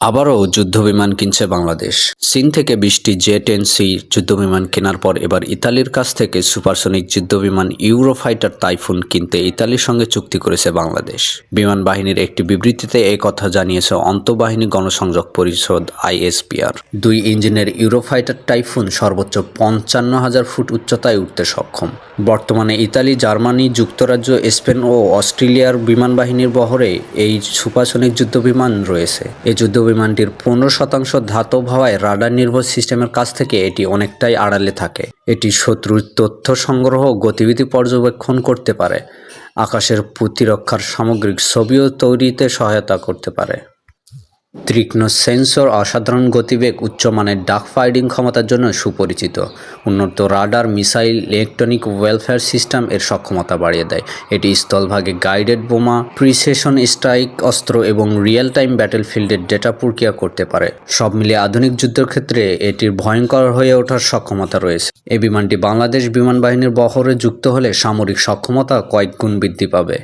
আবারও যুদ্ধবিমান কিনছে বাংলাদেশ। চীন থেকে 20টি জে-10সি যুদ্ধবিমান কেনার পর এবার ইতালির কাছ থেকে সুপারসনিক যুদ্ধবিমান ইউরোফাইটার টাইফুন কিনতে ইতালির সঙ্গে চুক্তি করেছে বাংলাদেশ। বিমান বাহিনীর একটি বিবৃতিতে এ কথা জানিয়েছে আন্তঃবাহিনী গণসংযোগ পরিষদ আইএসপিআর। 2 ইঞ্জিনের ইউরোফাইটার টাইফুন সর্বোচ্চ 55,000 ফুট উচ্চতায় উঠতে সক্ষম। বর্তমানে ইতালি, জার্মানি, যুক্তরাজ্য, স্পেন ও অস্ট্রেলিয়ার বিমান বাহিনীর বহরে এই সুপারসনিক যুদ্ধবিমান রয়েছে। এই যুদ্ধবিমানটির 15% ধাতব হওয়ায় রাডার নির্ভর সিস্টেমের কাছ থেকে এটি অনেকটাই আড়ালে থাকে। এটি শত্রুর তথ্য সংগ্রহ ও গতিবিধি পর্যবেক্ষণ করতে পারে। আকাশের প্রতিরক্ষার সামগ্রিক ছবিও তৈরিতে সহায়তা করতে পারে। তীক্ষ্ণ সেন্সর, অসাধারণ গতিবেগ, উচ্চমানের ডাক ফাইটিং ক্ষমতার জন্য সুপরিচিত। উন্নত radar, missile, electronic warfare system এর সক্ষমতা বাড়িয়ে দেয়। এটি স্থলভাগে গাইডেড বোমা, প্রিসিশন স্ট্রাইক অস্ত্র এবং রিয়েল টাইম ব্যাটেলফিল্ডের ডেটা প্রক্রিয়া করতে পারে। সব মিলিয়ে আধুনিক যুদ্ধের ক্ষেত্রে এটির ভয়ঙ্কর হয়ে ওঠার সক্ষমতা রয়েছে। এই বিমানটি বাংলাদেশ বিমান বাহিনীর বহরে যুক্ত হলে সামরিক সক্ষমতা কয়েক গুণ বৃদ্ধি পাবে।